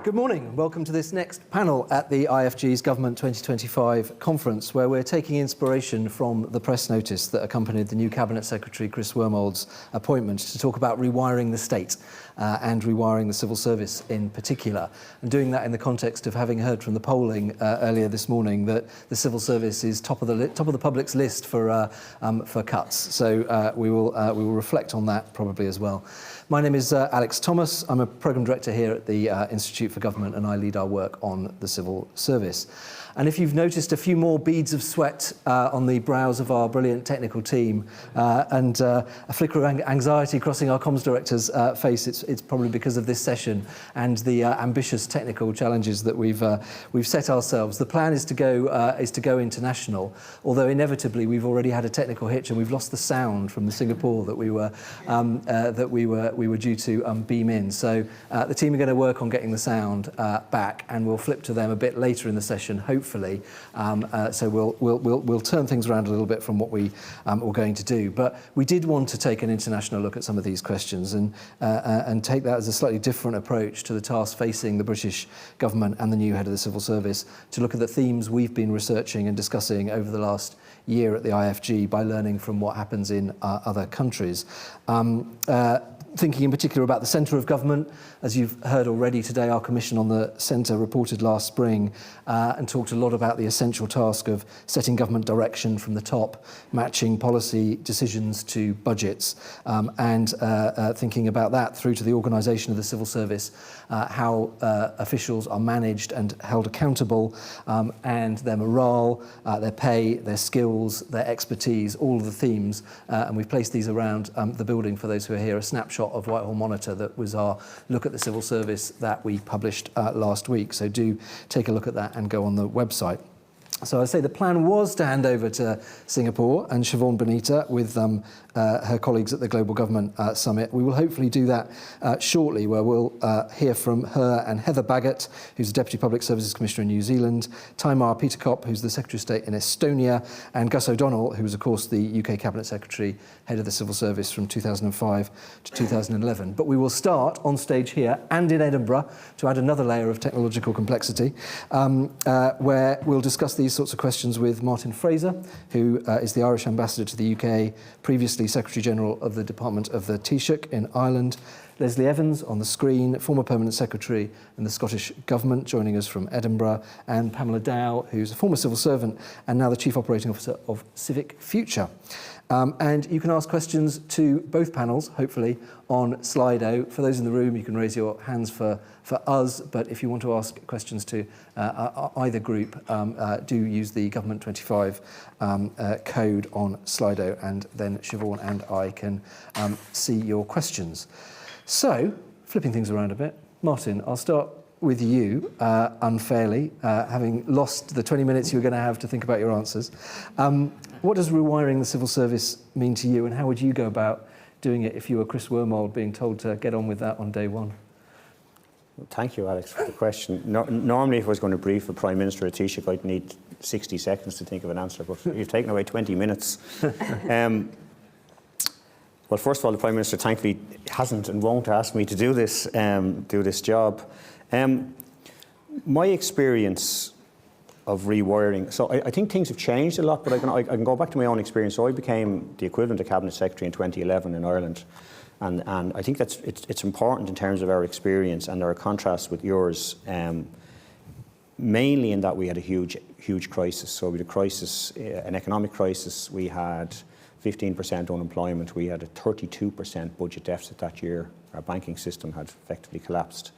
Good morning. Welcome to this next panel at the IFG's Government 2025 conference, where we're taking inspiration from the press notice that accompanied the new Cabinet Secretary Chris Wormald's appointment to talk about rewiring the state and rewiring the civil service in particular, and doing that in the context of having heard from the polling earlier this morning that the civil service is top of the public's list for cuts. So we will reflect on that probably as well. My name is Alex Thomas. I'm a Programme Director here at the Institute for Government, and I lead our work on the civil service. And if you've noticed a few more beads of sweat on the brows of our brilliant technical team and a flicker of anxiety crossing our comms director's face, it's probably because of this session and the ambitious technical challenges that we've set ourselves. The plan is to go international, although inevitably we've already had a technical hitch and we've lost the sound from the Singapore that we were due to beam in. So the team are going to work on getting the sound back, and we'll flip to them a bit later in the session, hopefully. So we'll turn things around a little bit from what we were going to do. But we did want to take an international look at some of these questions and take that as a slightly different approach to the task facing the British government and the new head of the civil service, to look at the themes we've been researching and discussing over the last year at the IFG by learning from what happens in other countries. Thinking in particular about the centre of government. As you've heard already today, our Commission on the Centre reported last spring and talked a lot about the essential task of setting government direction from the top, matching policy decisions to budgets, and thinking about that through to the organisation of the civil service, how officials are managed and held accountable, and their morale, their pay, their skills, their expertise, all of the themes. And we've placed these around the building for those who are here, a snapshot of Whitehall Monitor that was our look at the civil service that we published last week. So do take a look at that and go on the website. So I say the plan was to hand over to Singapore and Siobhan Benita with her colleagues at the Global Government Summit. We will hopefully do that shortly, where we'll hear from her and Heather Baggott, who's the Deputy Public Services Commissioner in New Zealand, Taimar Peterkop, who's the Secretary of State in Estonia, and Gus O'Donnell, who was, of course, the UK Cabinet Secretary, Head of the Civil Service from 2005 to 2011. But we will start on stage here and in Edinburgh, to add another layer of technological complexity, where we'll discuss these sorts of questions with Martin Fraser, who is the Irish Ambassador to the UK, previously Secretary-General of the Department of the Taoiseach in Ireland, Leslie Evans on the screen, former Permanent Secretary in the Scottish Government, joining us from Edinburgh, and Pamela Dow, who's a former civil servant and now the Chief Operating Officer of Civic Future. And you can ask questions to both panels, hopefully, on Slido. For those in the room, you can raise your hands for us, but if you want to ask questions to either group, do use the Government 25 code on Slido, and then Siobhan and I can see your questions. So, flipping things around a bit, Martin, I'll start with you, unfairly, having lost the 20 minutes you were going to have to think about your answers. What does rewiring the civil service mean to you, and how would you go about doing it if you were Chris Wormald being told to get on with that on day one? Thank you, Alex, for the question. Normally, if I was going to brief the Prime Minister at Taoiseach, I'd need 60 seconds to think of an answer, but you've taken away 20 minutes. Well, first of all, the Prime Minister thankfully hasn't and won't ask me to do this job. My experience of rewiring, so I think things have changed a lot, but I can go back to my own experience. So I became the equivalent of Cabinet Secretary in 2011 in Ireland, and I think it's important in terms of our experience and our contrast with yours, mainly in that we had a huge crisis. So we had a crisis, an economic crisis. We had 15% unemployment. We had a 32% budget deficit that year. Our banking system had effectively collapsed,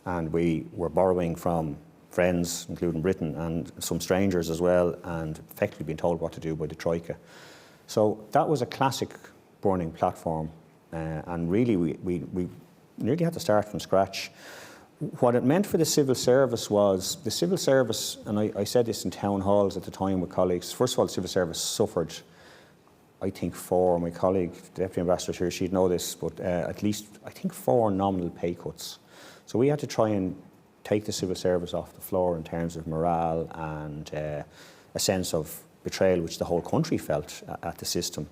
and we were borrowing from friends, including Britain, and some strangers as well, and effectively being told what to do by the Troika. So that was a classic burning platform, and really we nearly had to start from scratch. What it meant for the civil service was, the civil service, and I said this in town halls at the time with colleagues, first of all, the civil service suffered, I think, my colleague, the Deputy Ambassador here, she'd know this, but at least, I think, 4 nominal pay cuts. So we had to try and take the civil service off the floor in terms of morale and a sense of betrayal which the whole country felt at the system.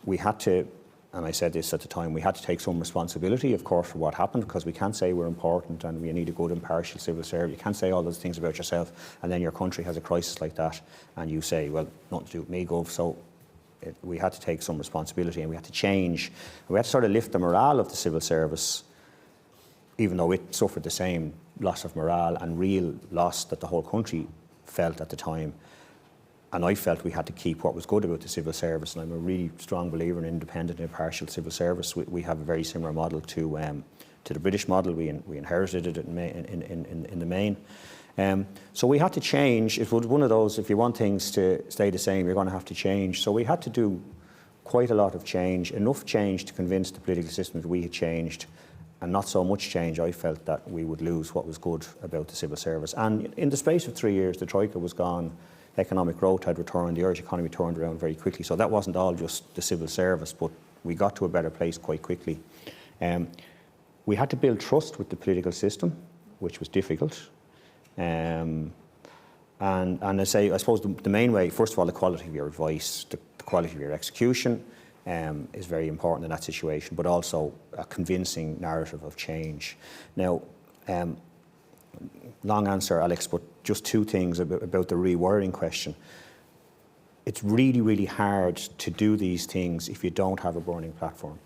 We had to and I said this at the time, we had to take some responsibility, of course, for what happened, because we can't say we're important and we need a good impartial civil service. You can't say all those things about yourself, and then your country has a crisis like that, and you say, well, nothing to do with me, Gov. So we had to take some responsibility, and we had to change. We had to sort of lift the morale of the civil service, even though it suffered the same loss of morale and real loss that the whole country felt at the time. And I felt we had to keep what was good about the civil service, and I'm a really strong believer in independent and impartial civil service. We have a very similar model to the British model. We inherited it in the main. So we had to change. It was one of those, if you want things to stay the same, you're going to have to change. So we had to do quite a lot of change, enough change to convince the political system that we had changed, and not so much change, I felt, that we would lose what was good about the civil service. And in the space of 3 years, the Troika was gone. Economic growth had returned, the Irish economy turned around very quickly. So that wasn't all just the civil service, but we got to a better place quite quickly. We had to build trust with the political system, which was difficult. And I suppose the main way, first of all, the quality of your advice, the quality of your execution is very important in that situation, but also a convincing narrative of change. Now, long answer, Alex, but just two things about the rewiring question. It's really, really hard to do these things if you don't have a burning platform.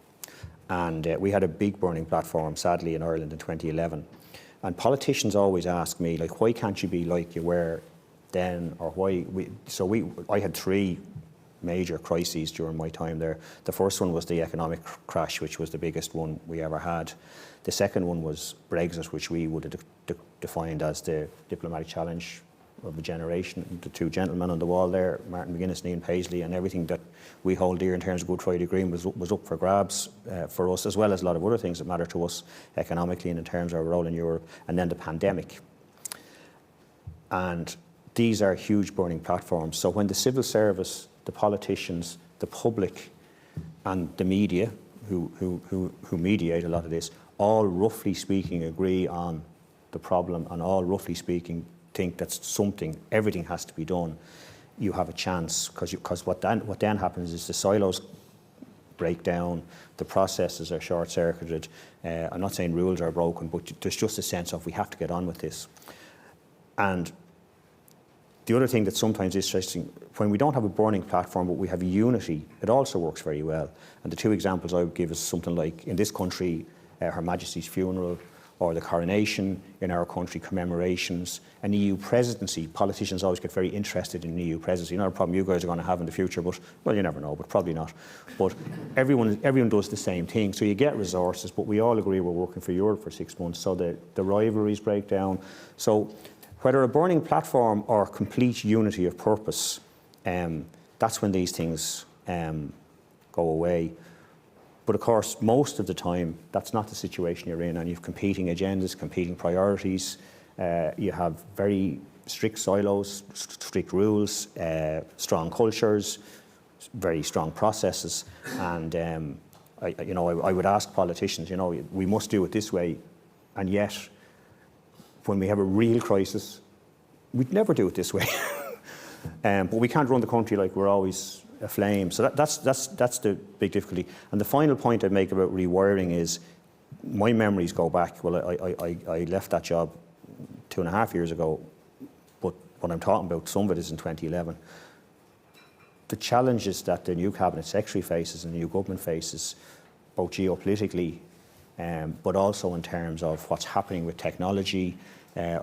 And we had a big burning platform, sadly, in Ireland in 2011. And politicians always ask me, like, why can't you be like you were then, or why? I had three major crises during my time there. The first one was the economic crash, which was the biggest one we ever had. The second one was Brexit, which we would have defined as the diplomatic challenge of the generation. The two gentlemen on the wall there, Martin McGuinness and Ian Paisley, and everything that we hold dear in terms of Good Friday Agreement was up for grabs for us, as well as a lot of other things that matter to us economically and in terms of our role in Europe, and then the pandemic. And these are huge burning platforms. So when the civil service, the politicians, the public, and the media, who mediate a lot of this, all roughly speaking agree on the problem, and all roughly speaking think that everything has to be done, you have a chance, because what then happens is the silos break down, the processes are short-circuited. I'm not saying rules are broken, but there's just a sense of we have to get on with this. And the other thing that's sometimes interesting, when we don't have a burning platform but we have unity, it also works very well. And the two examples I would give is something like, in this country, Her Majesty's funeral, or the coronation; in our country, commemorations. An EU presidency, politicians always get very interested in an EU presidency. Not a problem you guys are going to have in the future, but, well, you never know, but probably not. But everyone does the same thing. So you get resources, but we all agree we're working for Europe for 6 months, so the rivalries break down. So whether a burning platform or complete unity of purpose, that's when these things go away. But of course, most of the time, that's not the situation you're in, and you have competing agendas, competing priorities. You have very strict silos, strict rules, strong cultures, very strong processes. And I would ask politicians, we must do it this way, and yet, when we have a real crisis, we'd never do it this way. But we can't run the country like we're always aflame. So that's the big difficulty. And the final point I'd make about rewiring is, my memories go back. Well, I left that job 2.5 years ago, but what I'm talking about, some of it is in 2011. The challenges that the new Cabinet Secretary faces and the new government faces, both geopolitically, but also in terms of what's happening with technology,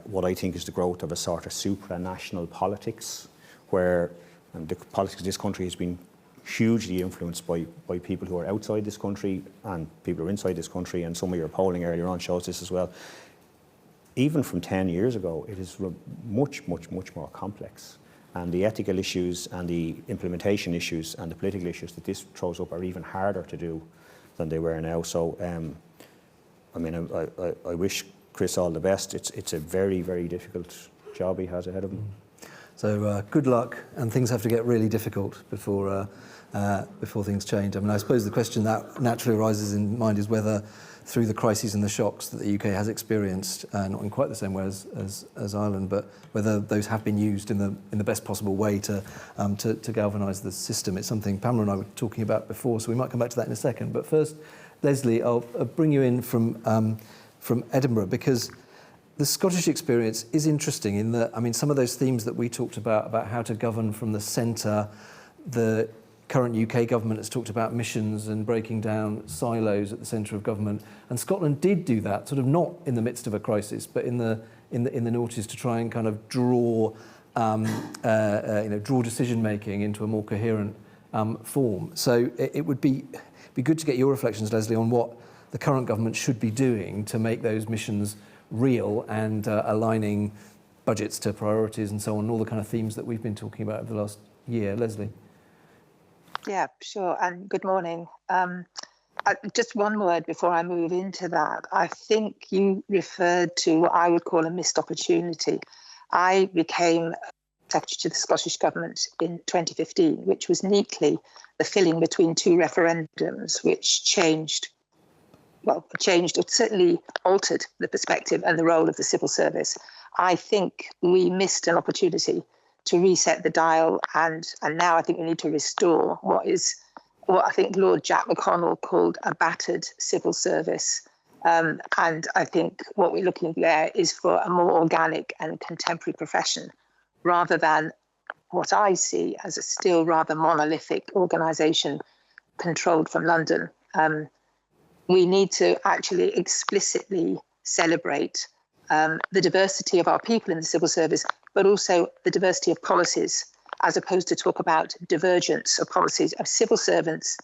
what I think is the growth of a sort of supranational politics, where the politics of this country has been hugely influenced by people who are outside this country and people who are inside this country, and some of your polling earlier on shows this as well. Even from 10 years ago, it is much, much, much more complex. And the ethical issues and the implementation issues and the political issues that this throws up are even harder to do than they were now. So, I wish Chris all the best. It's a very, very difficult job he has ahead of him. So good luck, and things have to get really difficult before things change. I mean, I suppose the question that naturally arises in mind is whether through the crises and the shocks that the UK has experienced, not in quite the same way as Ireland, but whether those have been used in the best possible way to galvanise the system. It's something Pamela and I were talking about before, so we might come back to that in a second. But first, Leslie, I'll bring you in from Edinburgh, because the Scottish experience is interesting in that, I mean, some of those themes that we talked about how to govern from the centre, the current UK government has talked about missions and breaking down silos at the centre of government, and Scotland did do that, sort of not in the midst of a crisis, but in the noughties, to try and kind of draw decision making into a more coherent form. So it would be good to get your reflections, Leslie, on what the current government should be doing to make those missions real and aligning budgets to priorities and so on, all the kind of themes that we've been talking about over the last year. Leslie? Yeah, sure, and good morning. Just one word before I move into that. I think you referred to what I would call a missed opportunity. I became Secretary to the Scottish Government in 2015, which was neatly the filling between two referendums, which changed, or certainly altered the perspective and the role of the civil service. I think we missed an opportunity to reset the dial, and now I think we need to restore what I think Lord Jack McConnell called a battered civil service. And I think what we're looking there is for a more organic and contemporary profession, rather than what I see as a still rather monolithic organisation controlled from London. We need to actually explicitly celebrate the diversity of our people in the civil service, but also the diversity of policies, as opposed to talk about divergence of policies. Of civil servants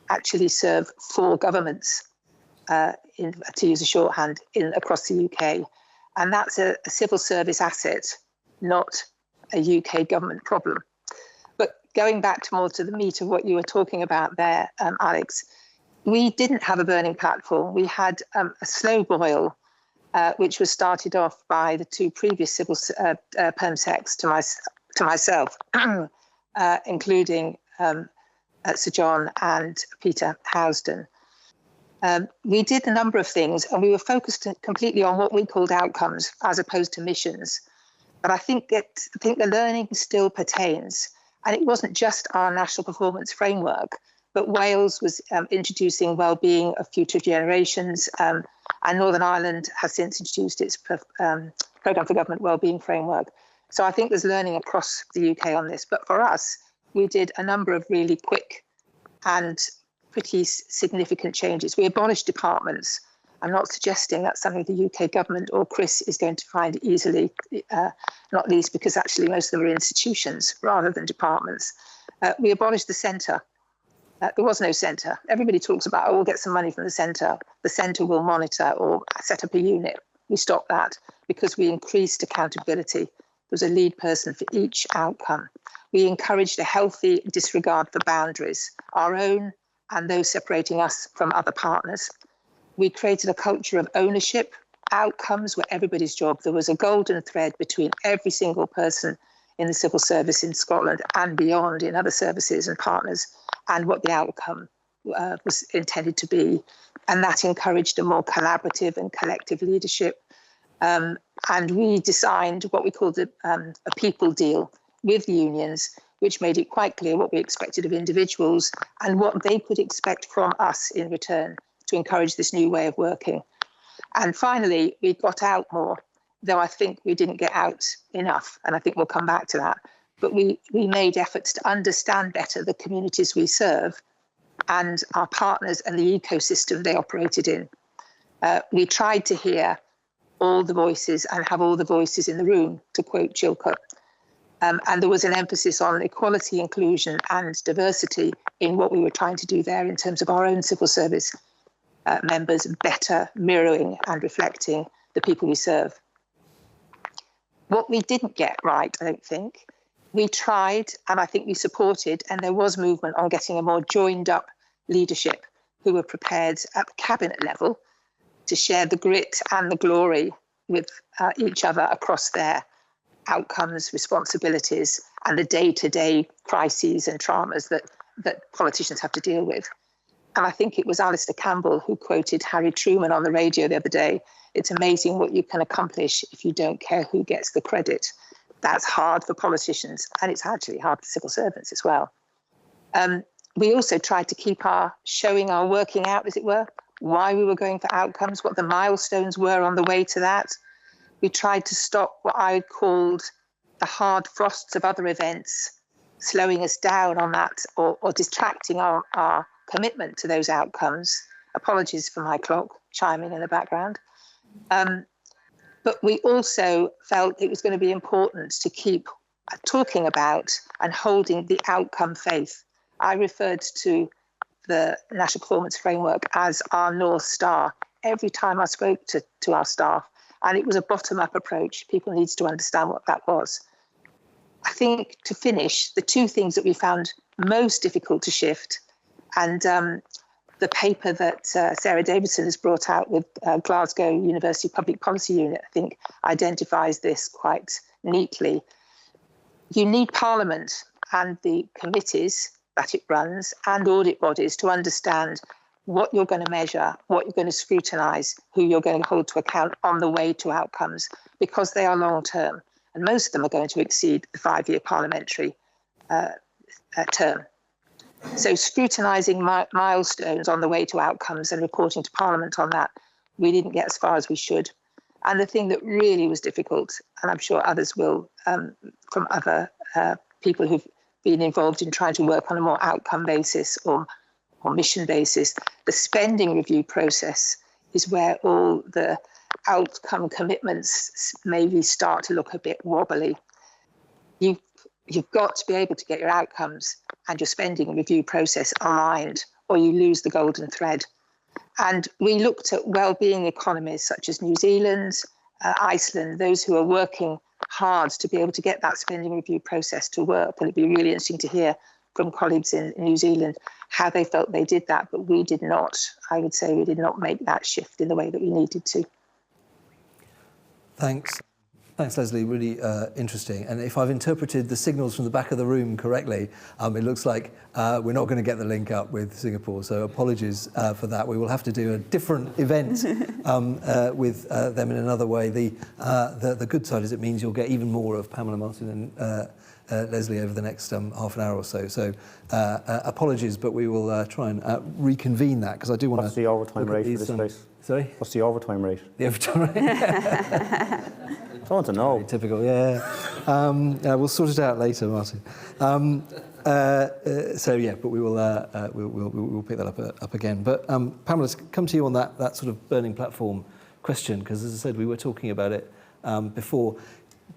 actually serve 4 governments, to use a shorthand, across the UK. And that's a civil service asset, not a UK government problem. But going back more to the meat of what you were talking about there, Alex, we didn't have a burning platform. We had a slow boil, which was started off by the 2 previous civil permsecs to myself, including Sir John and Peter Housden. We did a number of things, and we were focused completely on what we called outcomes as opposed to missions. But I think the learning still pertains, and it wasn't just our national performance framework, but Wales was introducing wellbeing of future generations, and Northern Ireland has since introduced its programme for government wellbeing framework. So I think there's learning across the UK on this. But for us, we did a number of really quick and pretty significant changes. We abolished departments. I'm not suggesting that's something the UK government or Chris is going to find easily, not least because actually most of them are institutions rather than departments. We abolished the centre. There was no centre. Everybody talks about, we'll get some money from the centre. The centre will monitor or set up a unit. We stopped that because we increased accountability. There was a lead person for each outcome. We encouraged a healthy disregard for boundaries, our own and those separating us from other partners. We created a culture of ownership. Outcomes were everybody's job. There was a golden thread between every single person in the civil service in Scotland and beyond in other services and partners, and what the outcome was intended to be. And that encouraged a more collaborative and collective leadership. And we designed what we called a people deal with unions, which made it quite clear what we expected of individuals and what they could expect from us in return to encourage this new way of working. And finally, we got out more, though I think we didn't get out enough, and I think we'll come back to that. But we made efforts to understand better the communities we serve and our partners and the ecosystem they operated in. We tried to hear all the voices and have all the voices in the room, to quote Chilcot. And there was an emphasis on equality, inclusion and diversity in what we were trying to do there in terms of our own civil service members better mirroring and reflecting the people we serve. What we didn't get right, I don't think, we tried and I think we supported, and there was movement on getting a more joined up leadership who were prepared at the cabinet level to share the grit and the glory with each other across their outcomes, responsibilities, and the day-to-day crises and traumas that politicians have to deal with. I think it was Alistair Campbell who quoted Harry Truman on the radio the other day. It's amazing what you can accomplish if you don't care who gets the credit. That's hard for politicians, and it's actually hard for civil servants as well. We also tried to keep showing our working out, as it were, why we were going for outcomes, what the milestones were on the way to that. We tried to stop what I called the hard frosts of other events, slowing us down on that or distracting our commitment to those outcomes. Apologies for my clock chiming in the background. But we also felt it was going to be important to keep talking about and holding the outcome faith. I referred to the National Performance Framework as our North Star every time I spoke to our staff. And it was a bottom-up approach. People needed to understand what that was. I think to finish, the two things that we found most difficult to shift, and the paper that Sarah Davidson has brought out with Glasgow University Public Policy Unit, I think, identifies this quite neatly. You need Parliament and the committees that it runs and audit bodies to understand what you're going to measure, what you're going to scrutinise, who you're going to hold to account on the way to outcomes, because they are long-term. And most of them are going to exceed the 5-year parliamentary term. So scrutinising milestones on the way to outcomes and reporting to Parliament on that, we didn't get as far as we should. And the thing that really was difficult, and I'm sure others will, from other people who've been involved in trying to work on a more outcome basis or mission basis, the spending review process is where all the outcome commitments maybe start to look a bit wobbly. You've got to be able to get your outcomes and your spending review process aligned, or you lose the golden thread. And we looked at well-being economies such as New Zealand, Iceland, those who are working hard to be able to get that spending review process to work. And it'd be really interesting to hear from colleagues in New Zealand how they felt they did that, but we did not. I would say we did not make that shift in the way that we needed to. Thanks, Leslie. Really interesting. And if I've interpreted the signals from the back of the room correctly, it looks like we're not going to get the link up with Singapore. So apologies for that. We will have to do a different event with them in another way. The good side is it means you'll get even more of Pamela, Martin and Leslie over the next half an hour or so. So apologies, but we will try and reconvene that, because I do want to... What's the overtime rate for this place? Sorry? What's the overtime rate? The overtime rate? I want to know. Very typical, yeah. We'll sort it out later, Martin. So yeah, but we will we'll pick that up again. But Pamela, let's come to you on that sort of burning platform question, because as I said, we were talking about it before.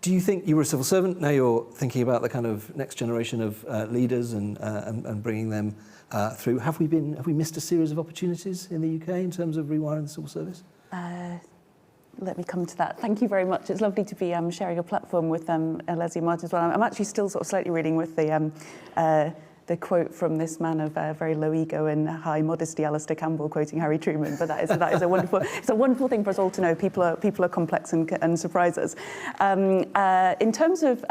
Do you think you were a civil servant? Now you're thinking about the kind of next generation of leaders and bringing them through. Have we missed a series of opportunities in the UK in terms of rewiring the civil service? Let me come to that. Thank you very much. It's lovely to be sharing a platform with Leslie and Martin as well. I'm actually still sort of slightly reading with the quote from this man of very low ego and high modesty, Alistair Campbell, quoting Harry Truman. But that is a wonderful. It's a wonderful thing for us all to know. People are complex and surprise us. In terms of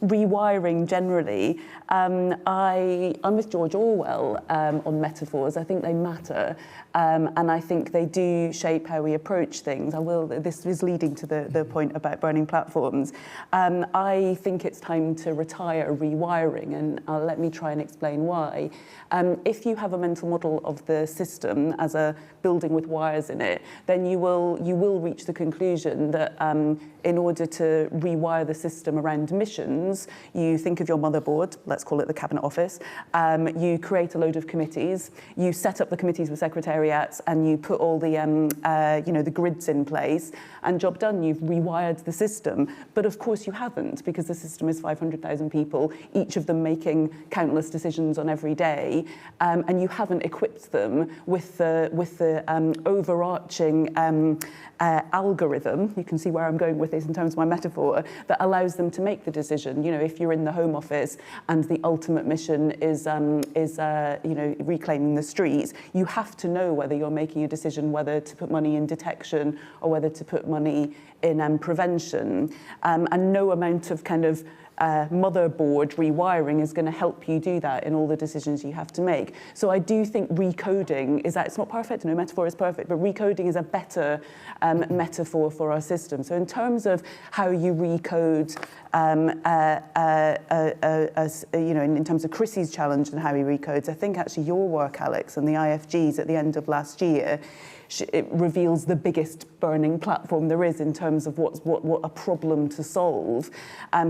rewiring generally, I'm with George Orwell on metaphors. I think they matter. And I think they do shape how we approach things. This is leading to the point about burning platforms. I think it's time to retire rewiring, and let me try and explain why. If you have a mental model of the system as a building with wires in it, then you will reach the conclusion that in order to rewire the system around missions, you think of your motherboard, let's call it the Cabinet Office, you create a load of committees, you set up the committees with secretariats, and you put all the the grids in place, and job done, you've rewired the system. But of course you haven't, because the system is 500,000 people, each of them making countless decisions on every day, and you haven't equipped them with the overarching algorithm, you can see where I'm going with this in terms of my metaphor, that allows them to make the decision. You know, if you're in the Home Office and the ultimate mission is reclaiming the streets, you have to know whether you're making a decision whether to put money in detection or whether to put money in prevention, and no amount of kind of motherboard rewiring is going to help you do weigh that in all the decisions you have to make. So I do think recoding is that it's not perfect, no metaphor is perfect, but recoding is a better metaphor for our system. So in terms of how you recode, in terms of Chrissy's challenge and how he recodes, I think actually your work, Alex, and the IFGs at the end of last year, it reveals the biggest burning platform there is in terms of what a problem to solve.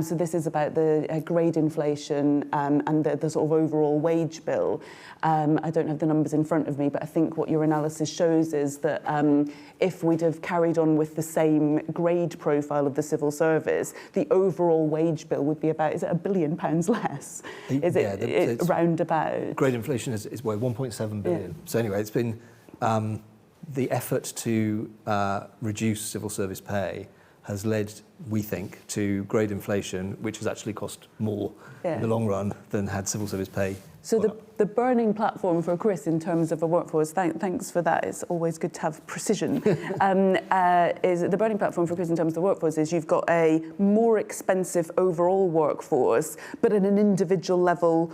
So this is about the grade inflation and the sort of overall wage bill. I don't have the numbers in front of me, but I think what your analysis shows is that if we'd have carried on with the same grade profile of the civil service, the overall wage bill would be about, is it £1 billion less? Is it roundabout? Grade inflation is 1.7 billion. Yeah. So anyway, it's been the effort to reduce civil service pay has led, we think, to grade inflation, which has actually cost more in the long run than had civil service pay. So the burning platform for Chris in terms of a workforce, thanks for that, it's always good to have precision, is the burning platform for Chris in terms of the workforce is you've got a more expensive overall workforce, but at an individual level,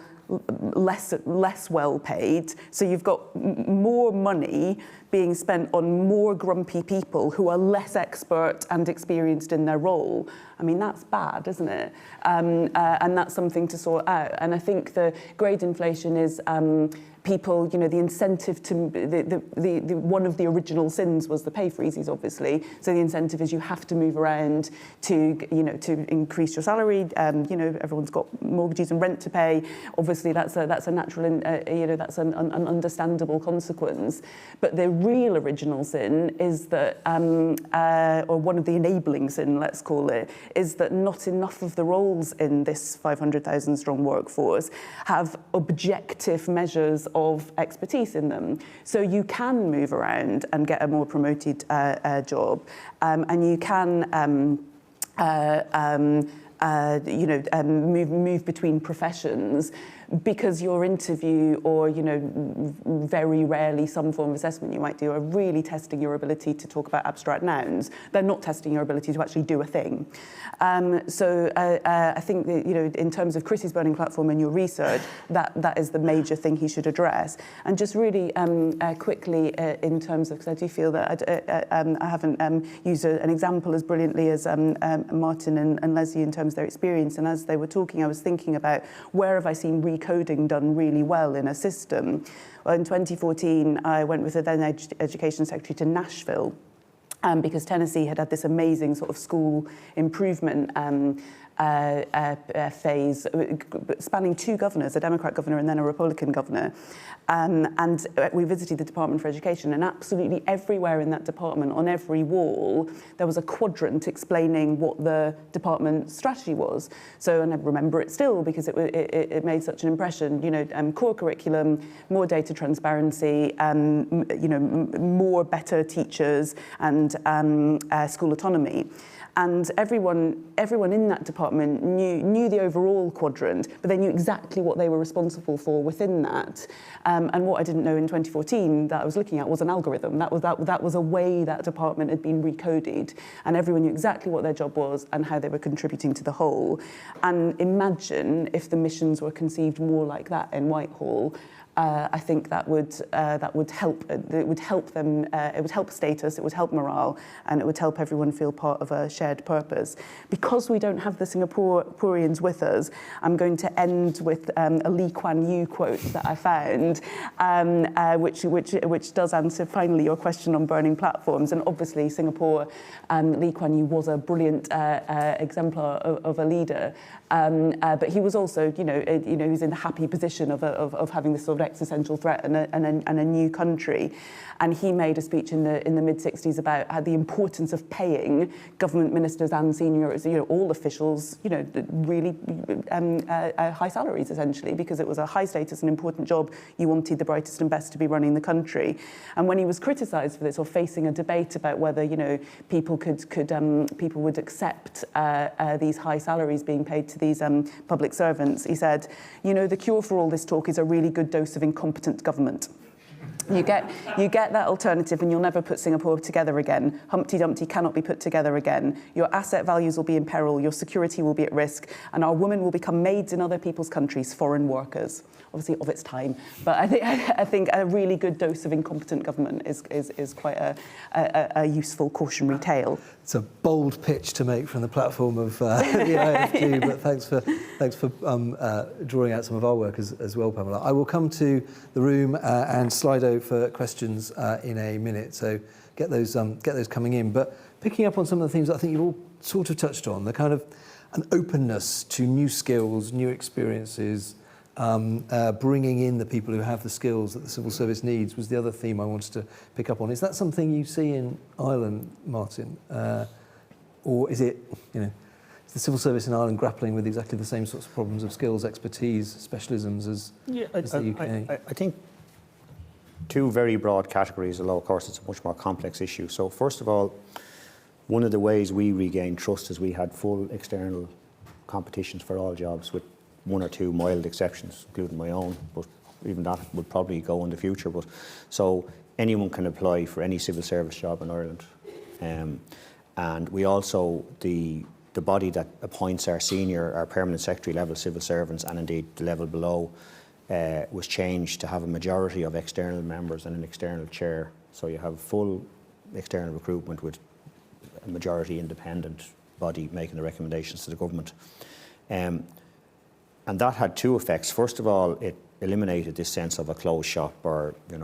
less well paid. So you've got more money being spent on more grumpy people who are less expert and experienced in their role. I mean, that's bad, isn't it? And that's something to sort out. And I think the grade inflation is people, the incentive to the one of the original sins was the pay freezes, obviously. So the incentive is you have to move around to increase your salary. Everyone's got mortgages and rent to pay. Obviously, that's a natural, that's an understandable consequence. But the real original sin is that, or one of the enabling sin, let's call it, is that not enough of the roles in this 500,000 strong workforce have objective measures of expertise in them. So you can move around and get a more promoted job, and you can move between professions because your interview or, very rarely some form of assessment you might do are really testing your ability to talk about abstract nouns. They're not testing your ability to actually do a thing. So I think that, in terms of Chrissy's burning platform and your research, that is the major thing he should address. And just really quickly in terms of, because I do feel that I haven't used an example as brilliantly as Martin and Leslie in terms of their experience. And as they were talking, I was thinking about where have I seen recoding done really well in a system. Well, in 2014, I went with the then Education Secretary to Nashville because Tennessee had this amazing sort of school improvement phase spanning two governors, a Democrat governor and then a Republican governor. And we visited the Department for Education, and absolutely everywhere in that department, on every wall, there was a quadrant explaining what the department's strategy was. So, and I remember it still because it made such an impression. Core curriculum, more data transparency, more better teachers, and school autonomy. And everyone in that department knew the overall quadrant, but they knew exactly what they were responsible for within that. And what I didn't know in 2014 that I was looking at was an algorithm. That was a way that department had been recoded, and everyone knew exactly what their job was and how they were contributing to the whole. And imagine if the missions were conceived more like that in Whitehall. I think that would help. It would help them. It would help status. It would help morale, and it would help everyone feel part of a shared purpose. Because we don't have the Singaporeans with us, I'm going to end with a Lee Kuan Yew quote that I found, which does answer finally your question on burning platforms. And obviously, Singapore, Lee Kuan Yew was a brilliant exemplar of a leader, but he was also, he's in the happy position of having this sort of existential threat and a new country. And he made a speech in the mid-60s about the importance of paying government ministers and seniors, all officials, really high salaries, essentially, because it was a high status and important job. You wanted the brightest and best to be running the country. And when he was criticised for this, or facing a debate about whether, people people would accept these high salaries being paid to these public servants, he said, the cure for all this talk is a really good dose of incompetent government. You get that alternative and you'll never put Singapore together again. Humpty Dumpty cannot be put together again. Your asset values will be in peril, your security will be at risk, and our women will become maids in other people's countries, foreign workers. Obviously of its time, but I think a really good dose of incompetent government is quite a useful cautionary tale. It's a bold pitch to make from the platform of the IFG, but thanks for drawing out some of our work as well, Pamela. I will come to the room and Slido for questions in a minute, so get those coming in. But picking up on some of the themes that I think you've all sort of touched on, the kind of an openness to new skills, new experiences, bringing in the people who have the skills that the civil service needs was the other theme I wanted to pick up on. Is that something you see in Ireland, Martin? Or is it, is the civil service in Ireland grappling with exactly the same sorts of problems of skills, expertise, specialisms as the UK? I think two very broad categories, although of course it's a much more complex issue. So first of all, one of the ways we regained trust is we had full external competitions for all jobs, with one or two mild exceptions, including my own, but even that would probably go in the future. But so anyone can apply for any civil service job in Ireland. And we also, the body that appoints our permanent secretary level civil servants, and indeed the level below, was changed to have a majority of external members and an external chair. So you have full external recruitment with a majority independent body making the recommendations to the government. And that had two effects. First of all, it eliminated this sense of a closed shop, or they're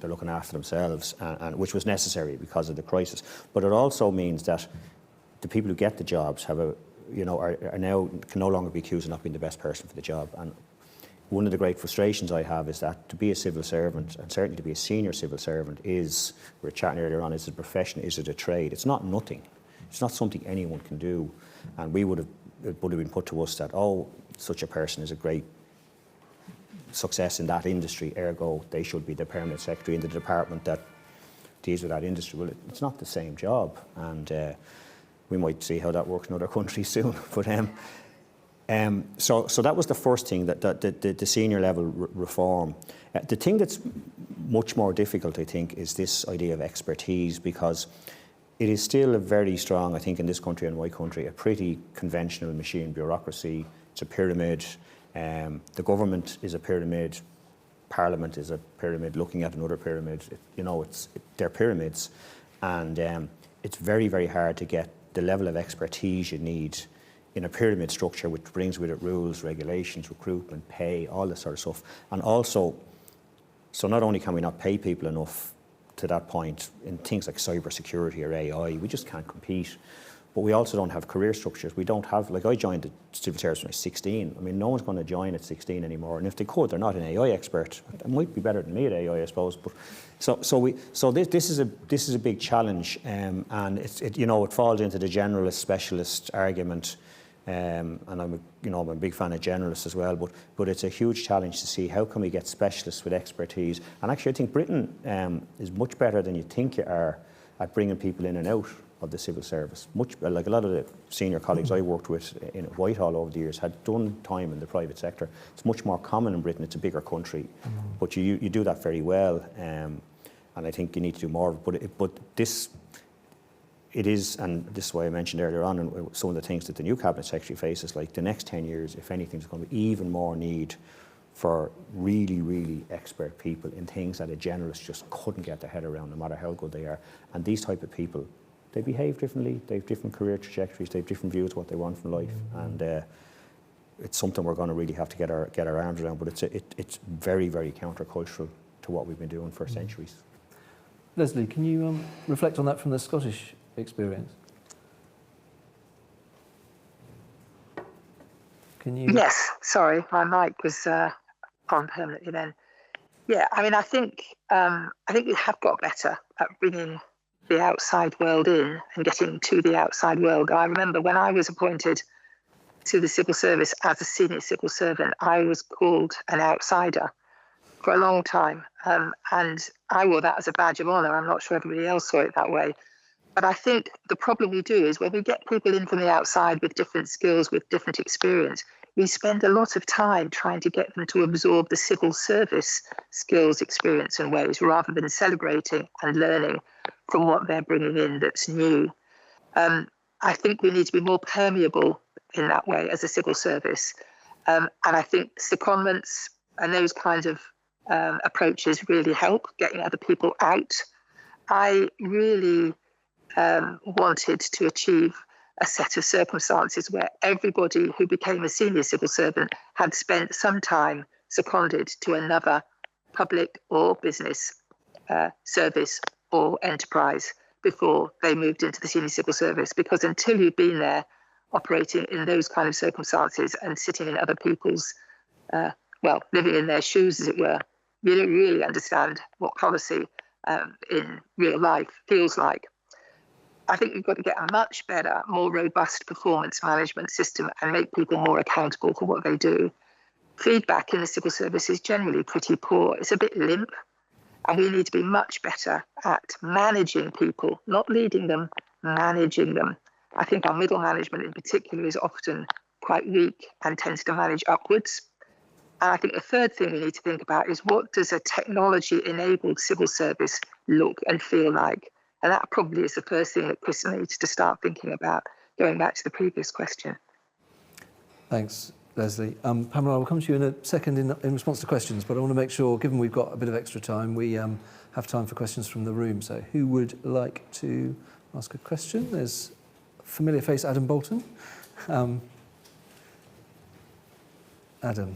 looking after themselves, and which was necessary because of the crisis. But it also means that the people who get the jobs are now can no longer be accused of not being the best person for the job. And one of the great frustrations I have is that to be a civil servant, and certainly to be a senior civil servant, we were chatting earlier on, is it a profession, is it a trade? It's not nothing. It's not something anyone can do. And it would have been put to us that, such a person is a great success in that industry, ergo they should be the permanent secretary in the department that deals with that industry. Well, it's not the same job, and we might see how that works in other countries soon. But so that was the first thing, that the senior level reform. The thing that's much more difficult, I think, is this idea of expertise, because it is still a very strong, I think, in this country and my country, a pretty conventional machine bureaucracy. It's a pyramid. The government is a pyramid. Parliament is a pyramid looking at another pyramid. They're pyramids. And it's very, very hard to get the level of expertise you need in a pyramid structure, which brings with it rules, regulations, recruitment, pay, all this sort of stuff. And also, so not only can we not pay people enough to that point in things like cybersecurity or AI, we just can't compete. But we also don't have career structures. We don't have, I joined the civil service when I was 16. I mean, no one's going to join at 16 anymore. And if they could, they're not an AI expert. They might be better than me at AI, I suppose. But this is a big challenge, and it falls into the generalist specialist argument. And I'm a big fan of generalists as well, but it's a huge challenge to see how can we get specialists with expertise. And actually, I think Britain is much better than you think you are at bringing people in and out of the civil service. Much like a lot of the senior colleagues I worked with in Whitehall over the years had done time in the private sector. It's much more common in Britain. It's a bigger country, but you do that very well, and I think you need to do more. But this. It is, and this is why I mentioned earlier on, and some of the things that the new Cabinet Secretary faces, like the next 10 years, if anything, there's going to be even more need for really, really expert people in things that a generalist just couldn't get their head around, no matter how good they are. And these type of people, they behave differently, they have different career trajectories, they have different views of what they want from life, and it's something we're going to really have to get our arms around, but it's very, very countercultural to what we've been doing for centuries. Leslie, can you reflect on that from the Scottish experience? Can you? Yes, sorry, my mic was on permanently then. Yeah, I mean, I think we have got better at bringing the outside world in and getting to the outside world. I remember when I was appointed to the civil service as a senior civil servant, I was called an outsider for a long time, and I wore that as a badge of honour. I'm not sure everybody else saw it that way. But I think the problem we do is when we get people in from the outside with different skills, with different experience, we spend a lot of time trying to get them to absorb the civil service skills, experience and ways, rather than celebrating and learning from what they're bringing in that's new. I think we need to be more permeable in that way as a civil service. And I think secondments and those kinds of approaches really help getting other people out. I really wanted to achieve a set of circumstances where everybody who became a senior civil servant had spent some time seconded to another public or business service or enterprise before they moved into the senior civil service. Because until you've been there operating in those kind of circumstances and sitting in other people's, living in their shoes, as it were, you don't really understand what policy in real life feels like. I think we've got to get a much better, more robust performance management system and make people more accountable for what they do. Feedback in the civil service is generally pretty poor. It's a bit limp, and we need to be much better at managing people, not leading them, managing them. I think our middle management in particular is often quite weak and tends to manage upwards. And I think the third thing we need to think about is what does a technology-enabled civil service look and feel like? And that probably is the first thing that Chris needs to start thinking about, going back to the previous question. Thanks, Leslie. Pamela, I will come to you in a second in response to questions, but I want to make sure, given we've got a bit of extra time, we have time for questions from the room. So who would like to ask a question? There's a familiar face, Adam Bolton. Adam.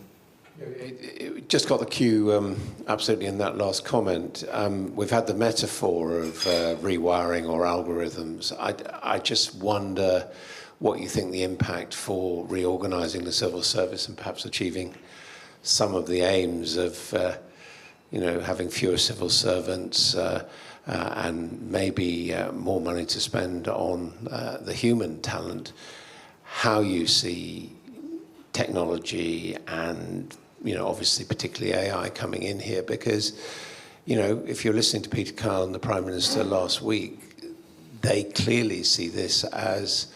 It just got the cue absolutely in that last comment. We've had the metaphor of rewiring or algorithms. I just wonder what you think the impact for reorganising the civil service and perhaps achieving some of the aims of, having fewer civil servants and maybe more money to spend on the human talent, how you see technology and obviously particularly AI coming in here, because, if you're listening to Peter Kyle and the Prime Minister last week, they clearly see this as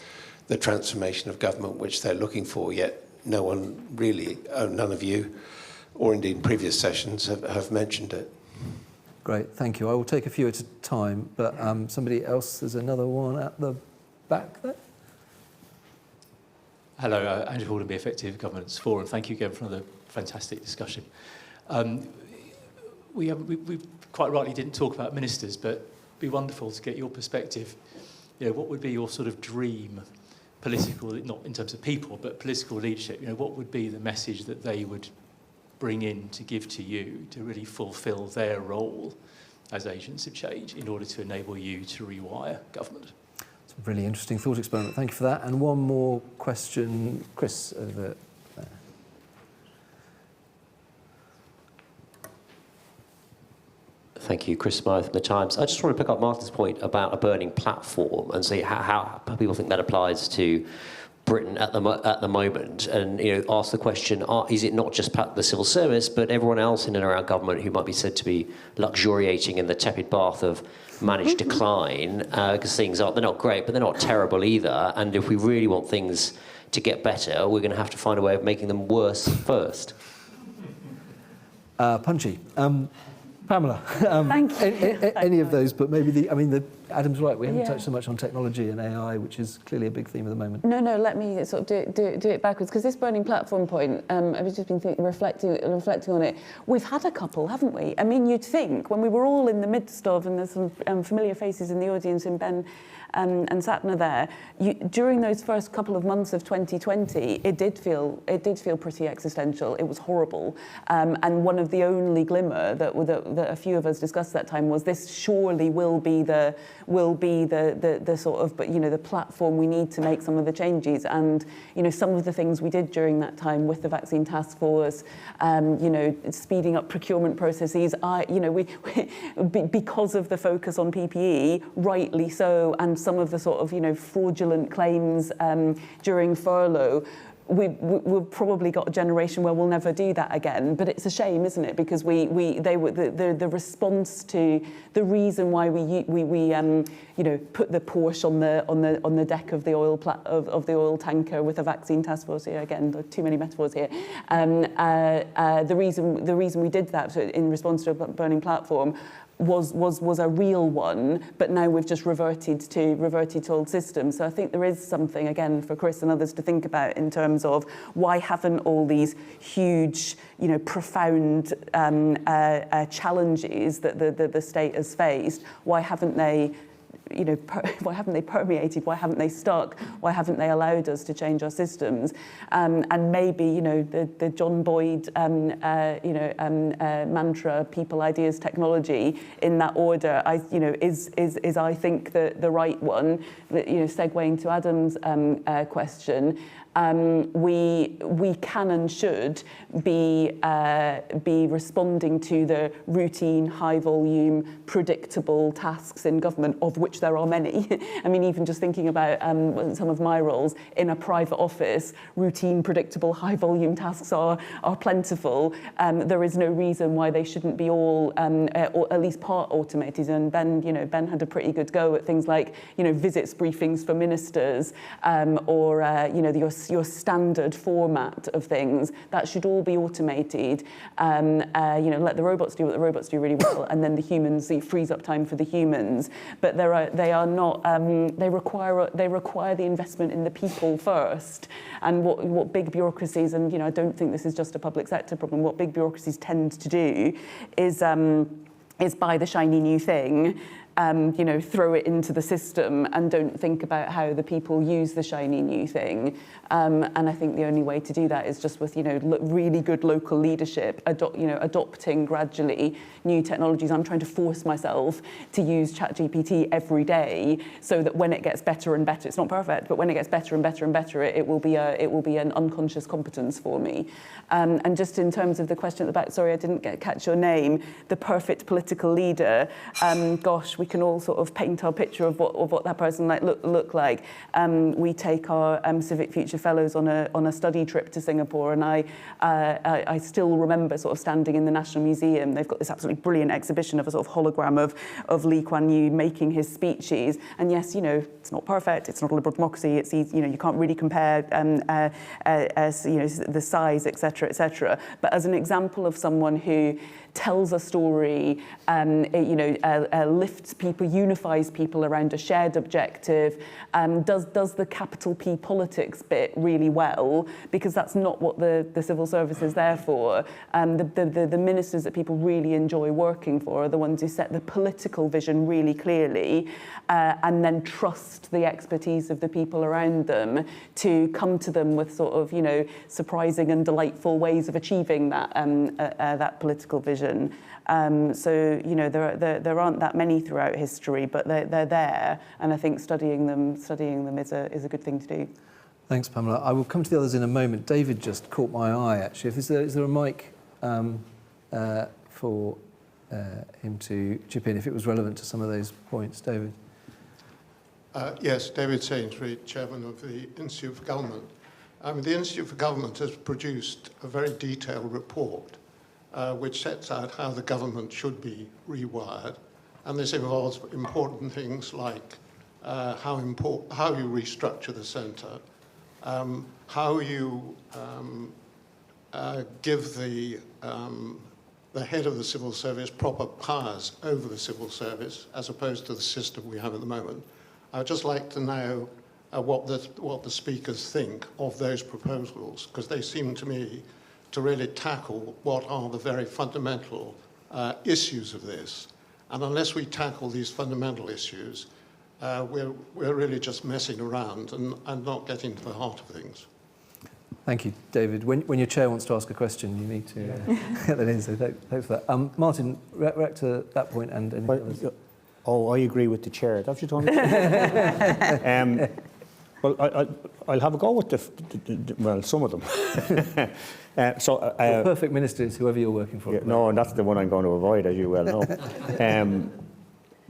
the transformation of government which they're looking for, yet no one really, none of you, or indeed previous sessions, have mentioned it. Great, thank you. I will take a few at a time, but somebody else, there's another one at the back there. Hello, Andrew Horton, Effective Governance Forum. Thank you again for another fantastic discussion. We quite rightly didn't talk about ministers, but it'd be wonderful to get your perspective. What would be your sort of dream political, not in terms of people, but political leadership? What would be the message that they would bring in to give to you to really fulfil their role as agents of change in order to enable you to rewire government? Really interesting thought experiment. Thank you for that. And one more question, Chris, over there. Thank you, Chris Smythe from The Times. I just want to pick up Martin's point about a burning platform and see how people think that applies to Britain at the moment, and ask the question: is it not just the civil service, but everyone else in and around government who might be said to be luxuriating in the tepid bath of managed decline? Because they're not great, but they're not terrible either. And if we really want things to get better, we're going to have to find a way of making them worse first. Punchy. Pamela, Thank you. any of those, but maybe Adam's right, we haven't touched so much on technology and AI, which is clearly a big theme at the moment. No, let me sort of do it backwards, because this burning platform point, I've just been reflecting on it. We've had a couple, haven't we? I mean, you'd think when we were all in the midst of, and there's some familiar faces in the audience, in Ben and Satna there, during those first couple of months of 2020, it did feel pretty existential. It was horrible, and one of the only glimmer that a few of us discussed at that time was this surely will be the sort of, but the platform we need to make some of the changes. And some of the things we did during that time with the vaccine task force, speeding up procurement processes, because of the focus on PPE, rightly so, and some of the sort of fraudulent claims during furlough, we've probably got a generation where we'll never do that again. But it's a shame, isn't it? Because the response to the reason why we put the Porsche on the deck of the oil tanker with a vaccine task force here, again, there are too many metaphors here. The reason we did that in response to a burning platform was a real one, but now we've just reverted to old systems. So I think there is something, again, for Chris and others to think about in terms of why haven't all these huge, profound challenges that the state has faced, why haven't they why haven't they permeated? Why haven't they stuck? Why haven't they allowed us to change our systems? And maybe, the John Boyd, mantra, people, ideas, technology, in that order, is I think the right one. Segueing to Adam's question. We can and should be responding to the routine, high volume, predictable tasks in government, of which there are many. I mean, even just thinking about some of my roles in a private office, routine, predictable, high volume tasks are plentiful. There is no reason why they shouldn't be all, or at least part automated. And Ben had a pretty good go at things like, visits, briefings for ministers, or your standard format of things. That should all be automated. Let the robots do what the robots do really well, and then the humans, it frees up time for the humans. But they require the investment in the people first. And what big bureaucracies, and I don't think this is just a public sector problem, what big bureaucracies tend to do is buy the shiny new thing, throw it into the system and don't think about how the people use the shiny new thing. And I think the only way to do that is just with, really good local leadership, adopting gradually new technologies. I'm trying to force myself to use ChatGPT every day so that when it gets better and better, it's not perfect, but when it gets better and better and better, it will be an unconscious competence for me. And just in terms of the question at the back, sorry, I didn't catch your name, the perfect political leader, gosh, we can all sort of paint our picture of what that person might look like. We take our Civic Future fellows on a study trip to Singapore, and I still remember sort of standing in the National Museum. They've got this absolutely brilliant exhibition of a sort of hologram of Lee Kuan Yew making his speeches. And yes, it's not perfect. It's not a liberal democracy. It's you can't really compare the size, etc., etc. But as an example of someone who tells a story, lifts people, unifies people around a shared objective, does the capital P politics bit really well, because that's not what the civil service is there for. The ministers that people really enjoy working for are the ones who set the political vision really clearly, and then trust the expertise of the people around them to come to them with sort of, surprising and delightful ways of achieving that political vision. So there aren't that many throughout history, but they're there, and I think studying them is a good thing to do. Thanks, Pamela. I will come to the others in a moment. David just caught my eye, actually. Is there a mic for him to chip in if it was relevant to some of those points, David? Yes, David Sainsbury, Chairman of the Institute for Government. The Institute for Government has produced a very detailed report which sets out how the government should be rewired. And this involves important things like how you restructure the centre, how you give the head of the civil service proper powers over the civil service, as opposed to the system we have at the moment. I'd just like to know what the speakers think of those proposals, because they seem to me to really tackle what are the very fundamental issues of this. And unless we tackle these fundamental issues, we're really just messing around and not getting to the heart of things. Thank you, David. When your chair wants to ask a question, you need to get that in, so thanks for that. Martin, react to that point and anything else. Oh, I agree with the chair. That's what you're talking about? Well, I'll have a go with some of them. The perfect minister is whoever you're working for. Yeah, no, and that's the one I'm going to avoid, as you well know.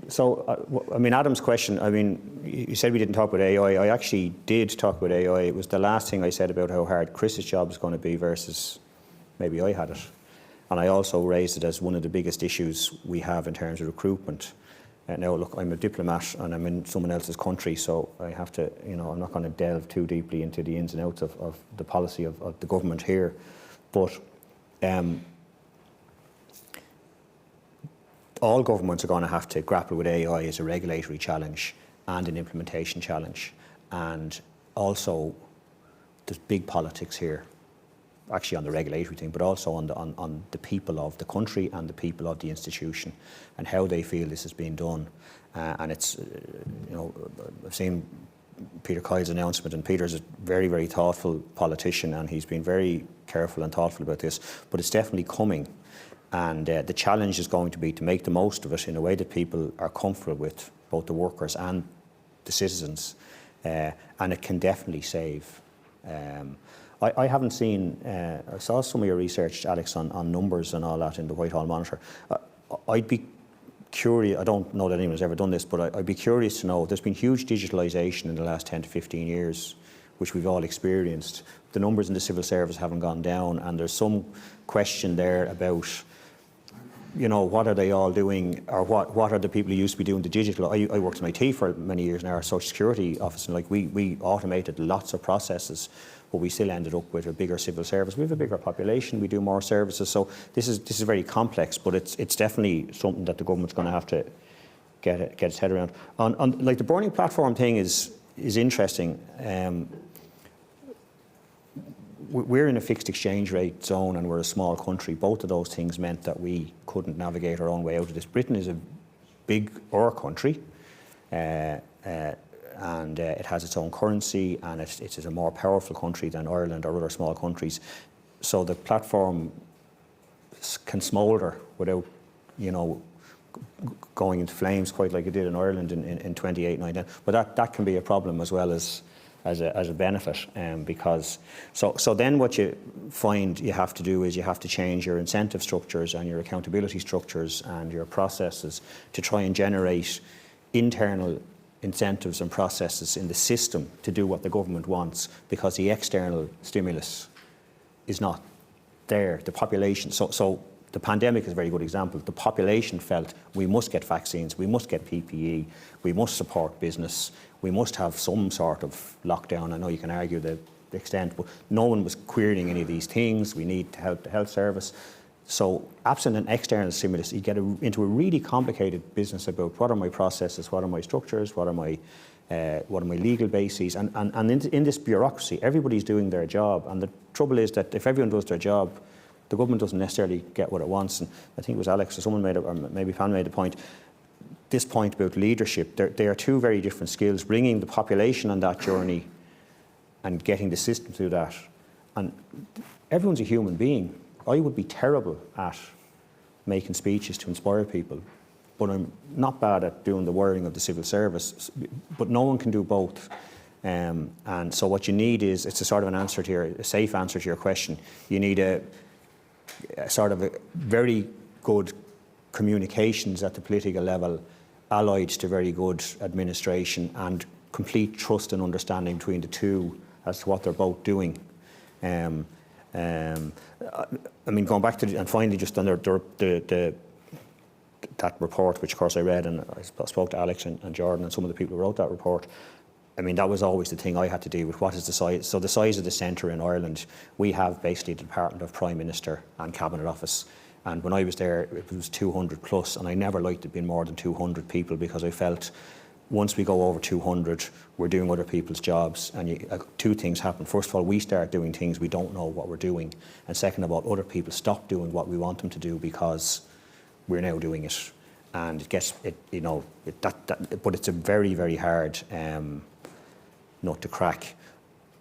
I mean, Adam's question, I mean, you said we didn't talk about AI. I actually did talk about AI. It was the last thing I said about how hard Chris's job is going to be versus maybe I had it. And I also raised it as one of the biggest issues we have in terms of recruitment. Now, look, I'm a diplomat and I'm in someone else's country, so I have to, I'm not going to delve too deeply into the ins and outs of the policy of the government here. But all governments are going to have to grapple with AI as a regulatory challenge and an implementation challenge. And also, there's big politics here, actually on the regulatory thing, but also on the people of the country and the people of the institution and how they feel this is being done. And it's, I've seen Peter Kyle's announcement, and Peter's a very, very thoughtful politician, and he's been very careful and thoughtful about this, but it's definitely coming. And the challenge is going to be to make the most of it in a way that people are comfortable with, both the workers and the citizens, and it can definitely save. I haven't seen, I saw some of your research, Alex, on numbers and all that in the Whitehall Monitor. I'd be curious, I don't know that anyone's ever done this, but I'd be curious to know, there's been huge digitalisation in the last 10 to 15 years, which we've all experienced. The numbers in the civil service haven't gone down, and there's some question there about, what are they all doing, or what are the people who used to be doing the digital? I worked in IT for many years in our Social Security office, and we automated lots of processes, but we still ended up with a bigger civil service. We have a bigger population, we do more services, so this is very complex, but it's definitely something that the government's going to have to get its head around. On the burning platform thing is interesting. We're in a fixed exchange rate zone and we're a small country. Both of those things meant that we couldn't navigate our own way out of this. Britain is a big country, and it has its own currency, and it is a more powerful country than Ireland or other small countries. So the platform can smoulder without, going into flames quite like it did in Ireland in 28, 9, 10. But that can be a problem as well as a benefit, because so then what you find you have to do is you have to change your incentive structures and your accountability structures and your processes to try and generate internal incentives and processes in the system to do what the government wants, because the external stimulus is not there. The population, so the pandemic is a very good example. The population felt we must get vaccines, we must get PPE, we must support business, we must have some sort of lockdown. I know you can argue the extent, but no one was querying any of these things. We need to help the health service. So absent an external stimulus, you get into a really complicated business about what are my processes, what are my structures, what are my legal bases, and in this bureaucracy, everybody's doing their job. And the trouble is that if everyone does their job, the government doesn't necessarily get what it wants. And I think it was Alex or someone made it, or maybe Pam made the point. This point about leadership, they are two very different skills. Bringing the population on that journey and getting the system through that. And everyone's a human being. I would be terrible at making speeches to inspire people, but I'm not bad at doing the wiring of the civil service. But no one can do both. And so what you need is, it's a sort of a safe answer to your question. You need a sort of a very good communications at the political level, allied to very good administration and complete trust and understanding between the two as to what they're both doing. I mean, going back to and finally just on that report, which of course I read, and I spoke to Alex and Jordan and some of the people who wrote that report. I mean, that was always the thing I had to deal with. What is the size? So the size of the centre in Ireland, we have basically the Department of Prime Minister and Cabinet Office. And when I was there, it was 200 plus, and I never liked it being more than 200 people, because I felt once we go over 200, we're doing other people's jobs. And two things happen. First of all, we start doing things we don't know what we're doing. And second of all, other people stop doing what we want them to do because we're now doing it. And it gets, but it's a very, very hard nut to crack.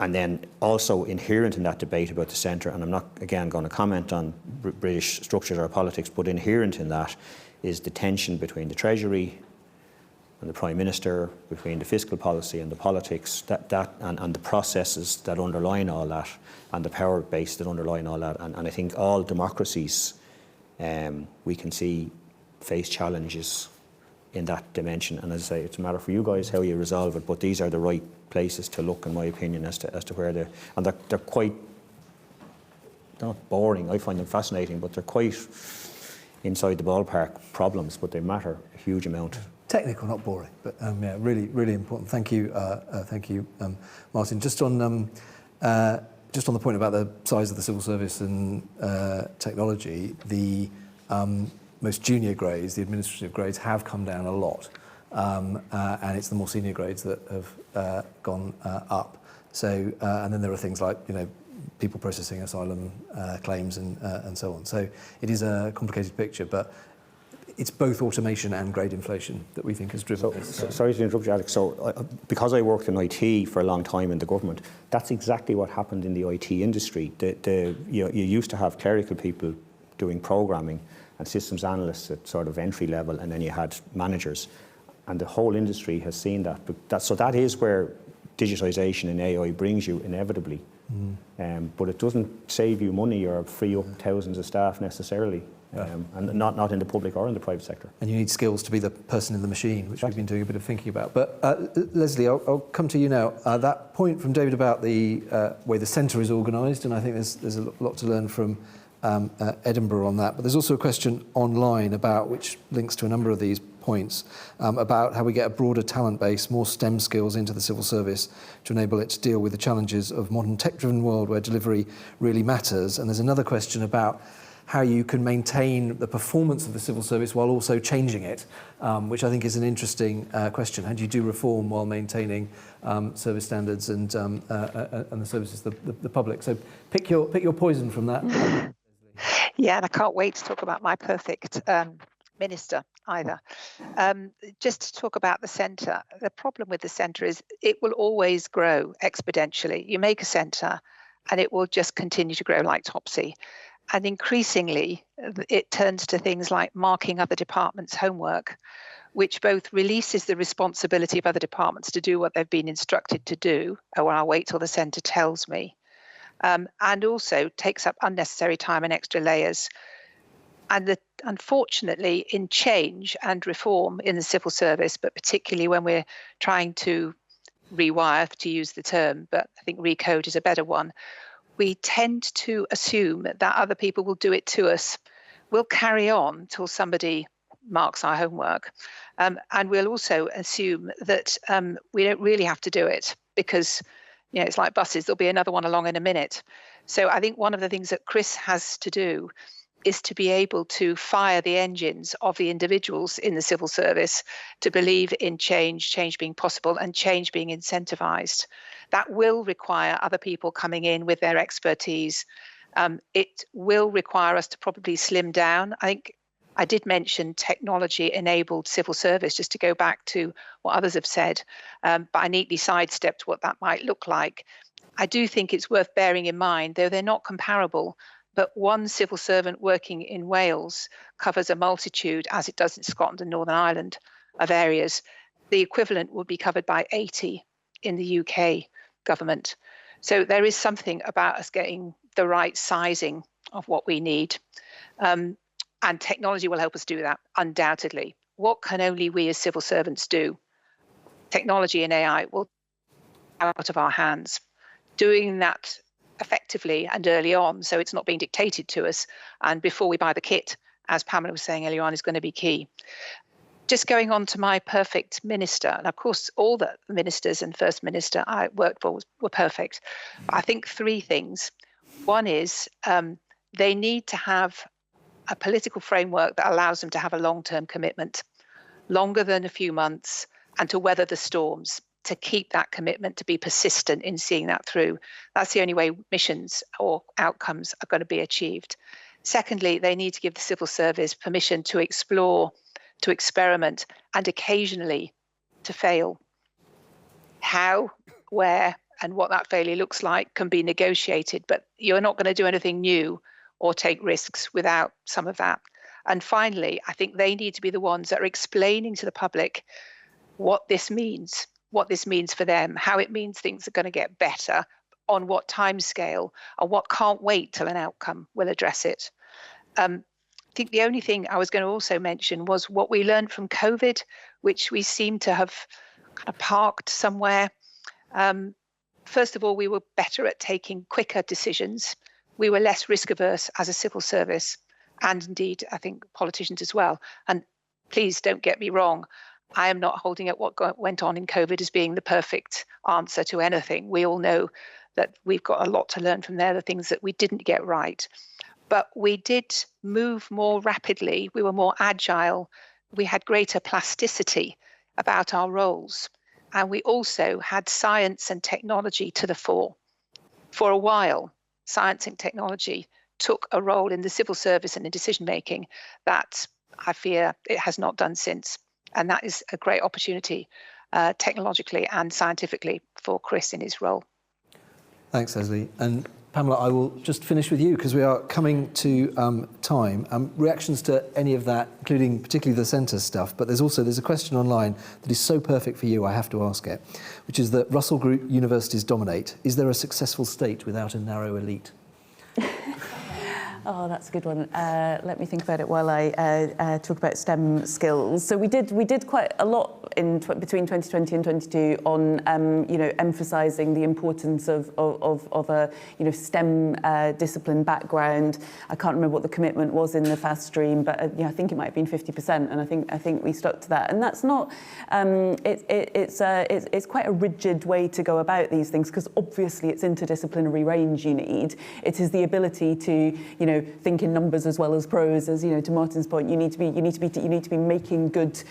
And then also inherent in that debate about the centre, and I'm not again going to comment on British structures or politics, but inherent in that is the tension between the Treasury and the Prime Minister, between the fiscal policy and the politics, and the processes that underline all that, and the power base that underline all that. And I think all democracies we can see face challenges in that dimension. And as I say, it's a matter for you guys how you resolve it, but these are the right places to look, in my opinion, as to where they're quite, not boring, I find them fascinating, but they're quite inside the ballpark problems, but they matter a huge amount. Technical, not boring, but yeah, really, really important. Thank you, Martin. Just on the point about the size of the civil service and technology, the most junior grades, the administrative grades, have come down a lot, and it's the more senior grades that have gone up. So, and then there are things like, people processing asylum claims and so on. So it is a complicated picture, but it's both automation and grade inflation that we think has driven this. Sorry to interrupt you, Alex. So, because I worked in IT for a long time in the government, that's exactly what happened in the IT industry. You used to have clerical people doing programming and systems analysts at sort of entry level, and then you had managers. And the whole industry has seen that. So that is where digitisation and AI brings you inevitably. But it doesn't save you money or free up thousands of staff necessarily. And not in the public or in the private sector. And you need skills to be the person in the machine, which we've been doing a bit of thinking about. But Leslie, I'll come to you now. That point from David about the way the centre is organised, and I think there's a lot to learn from Edinburgh on that. But there's also a question online about, which links to a number of these points, about how we get a broader talent base, more STEM skills into the civil service to enable it to deal with the challenges of modern tech-driven world where delivery really matters. And there's another question about how you can maintain the performance of the civil service while also changing it, which I think is an interesting question. How do you do reform while maintaining service standards and the services to the public? So pick your poison from that. Yeah, and I can't wait to talk about my perfect minister either. Just to talk about the centre, the problem with the centre is it will always grow exponentially. You make a centre and it will just continue to grow like Topsy. And increasingly, it turns to things like marking other departments' homework, which both releases the responsibility of other departments to do what they've been instructed to do, or I'll wait till the centre tells me, and also takes up unnecessary time and extra layers. And unfortunately, in change and reform in the civil service, but particularly when we're trying to rewire, to use the term, but I think recode is a better one, we tend to assume that other people will do it to us. We'll carry on till somebody marks our homework. And we'll also assume that we don't really have to do it because, it's like buses, there'll be another one along in a minute. So I think one of the things that Chris has to do is to be able to fire the engines of the individuals in the civil service to believe in change being possible and change being incentivised. That will require other people coming in with their expertise. It will require us to probably slim down. I think I did mention technology-enabled civil service, just to go back to what others have said, but I neatly sidestepped what that might look like. I do think it's worth bearing in mind, though they're not comparable, but one civil servant working in Wales covers a multitude, as it does in Scotland and Northern Ireland, of areas. The equivalent would be covered by 80 in the UK government. So there is something about us getting the right sizing of what we need. And technology will help us do that, undoubtedly. What can only we as civil servants do? Technology and AI will out of our hands. Doing that effectively and early on, so it's not being dictated to us, and before we buy the kit, as Pamela was saying earlier on, is going to be key. Just going on to my perfect minister, and of course all the ministers and First Minister I worked for were perfect, but I think three things. One is they need to have a political framework that allows them to have a long-term commitment, longer than a few months, and to weather the storms, to keep that commitment, to be persistent in seeing that through. That's the only way missions or outcomes are going to be achieved. Secondly, they need to give the civil service permission to explore, to experiment, and occasionally to fail. How, where, and what that failure looks like can be negotiated, but you're not going to do anything new or take risks without some of that. And finally, I think they need to be the ones that are explaining to the public what this means for them, how it means things are going to get better, on what time scale, and what can't wait till an outcome will address it. think the only thing I was going to also mention was what we learned from COVID, which we seem to have kind of parked somewhere. First of all, we were better at taking quicker decisions. We were less risk averse as a civil service, and indeed, I think politicians as well. And please don't get me wrong, I am not holding up what went on in COVID as being the perfect answer to anything. We all know that we've got a lot to learn from there, the things that we didn't get right. But we did move more rapidly. We were more agile. We had greater plasticity about our roles. And we also had science and technology to the fore. For a while, science and technology took a role in the civil service and in decision making that I fear it has not done since. And that is a great opportunity technologically and scientifically for Chris in his role. Thanks, Leslie. And Pamela, I will just finish with you because we are coming to time. Reactions to any of that, including particularly the centre stuff, but there's a question online that is so perfect for you, I have to ask it, which is that Russell Group universities dominate. Is there a successful state without a narrow elite? Oh, that's a good one. Let me think about it while I talk about STEM skills. So we did quite a lot between 2020 and 22 on emphasising the importance of a STEM discipline background. I can't remember what the commitment was in the fast stream, but I think it might have been 50%, and I think we stuck to that. And that's not it's quite a rigid way to go about these things, because obviously it's interdisciplinary range you need. It is the ability to think in numbers as well as prose. As to Martin's point, you need to be making good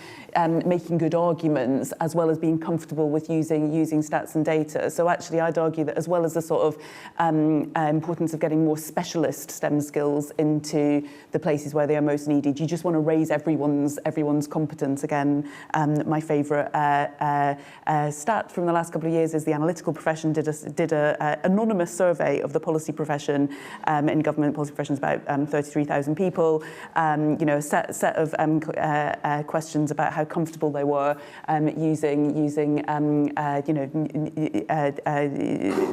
arguments as well as being comfortable with using stats and data. So actually, I'd argue that as well as the sort of importance of getting more specialist STEM skills into the places where they are most needed, you just want to raise everyone's competence. Again, my favourite stat from the last couple of years is the analytical profession did a anonymous survey of the policy profession in government policy professions, about 33,000 people. A set of questions about how comfortable they were using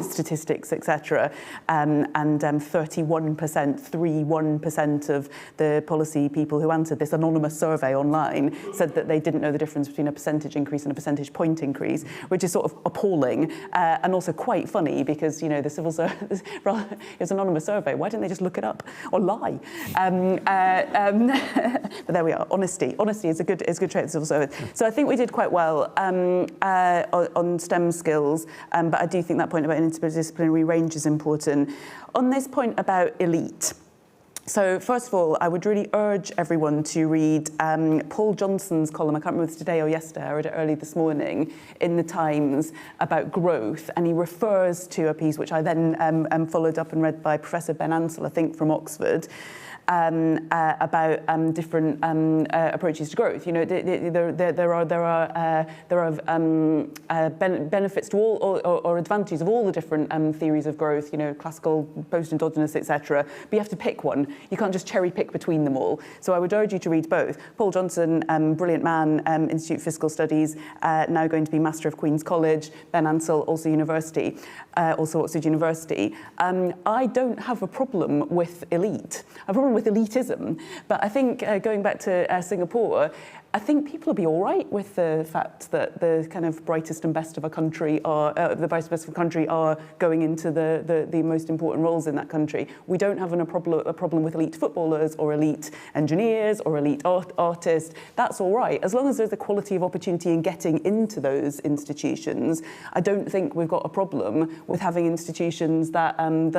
statistics, etc. And 31% of the policy people who answered this anonymous survey online said that they didn't know the difference between a percentage increase and a percentage point increase, which is sort of appalling and also quite funny, because the civil service, it was an anonymous survey. Why didn't they just look it up or lie? But there we are. Honesty is a good trait of civil service. So I think we did quite well on STEM skills, but I do think that point about interdisciplinary range is important. On this point about elite, so first of all, I would really urge everyone to read Paul Johnson's column. I can't remember if it's today or yesterday, I read it early this morning, in the Times about growth, and he refers to a piece which I then followed up and read by Professor Ben Ansell, I think, from Oxford, about different approaches to growth. There are benefits to all or advantages of all the different theories of growth. Classical, post-endogenous, etc. But you have to pick one. You can't just cherry pick between them all. So I would urge you to read both. Paul Johnson, brilliant man, Institute of Fiscal Studies, now going to be Master of Queen's College. Ben Ansell, also Oxford University. I don't have a problem with elite. I have a problem with elitism, but I think going back to Singapore, I think people will be all right with the fact that the kind of brightest and best of a country are going into the most important roles in that country. We don't have a problem with elite footballers or elite engineers or elite artists. That's all right, as long as there's equality of opportunity in getting into those institutions. I don't think we've got a problem with having institutions that on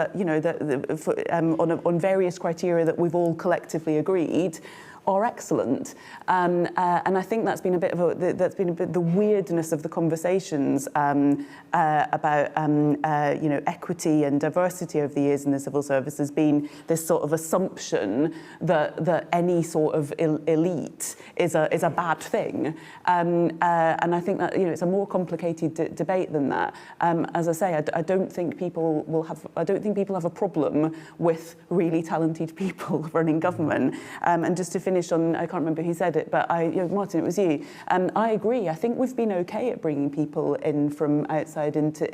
various criteria that we've all collectively agreed are excellent, and I think that's been a bit of the weirdness of the conversations about equity and diversity over the years in the civil service, has been this sort of assumption that any sort of elite is a bad thing, and I think that it's a more complicated debate than that. As I say, I don't think people have a problem with really talented people running government. And just to finish finish on, I can't remember who said it, but Martin, it was you. I agree. I think we've been okay at bringing people in from outside into,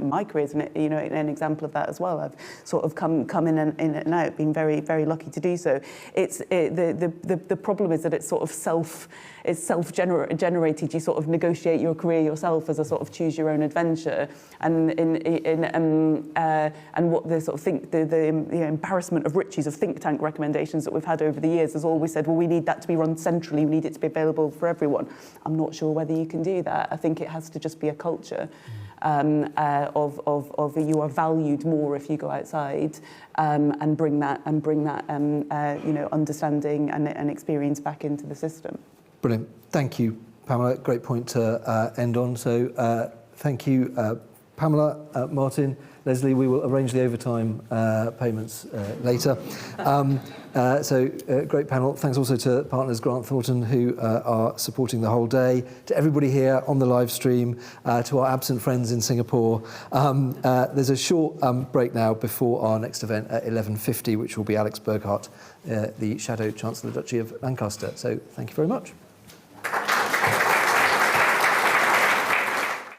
my career is an example of that as well. I've sort of come in and out, been very, very lucky to do so. The problem is that it's sort of self-generated. You sort of negotiate your career yourself as a sort of choose your own adventure, and what the sort of the embarrassment of riches of think tank recommendations that we've had over the years has always said, well, we need that to be run centrally, we need it to be available for everyone. I'm not sure whether you can do that. I think it has to just be a culture of you are valued more if you go outside and bring that understanding and experience back into the system. Brilliant. Thank you, Pamela. Great point to end on. So thank you, Pamela, Martin, Leslie. We will arrange the overtime payments later. Great panel. Thanks also to partners Grant Thornton, who are supporting the whole day, to everybody here on the live stream, to our absent friends in Singapore. There's a short break now before our next event at 11:50, which will be Alex Burghardt, the Shadow Chancellor of the Duchy of Lancaster. So thank you very much.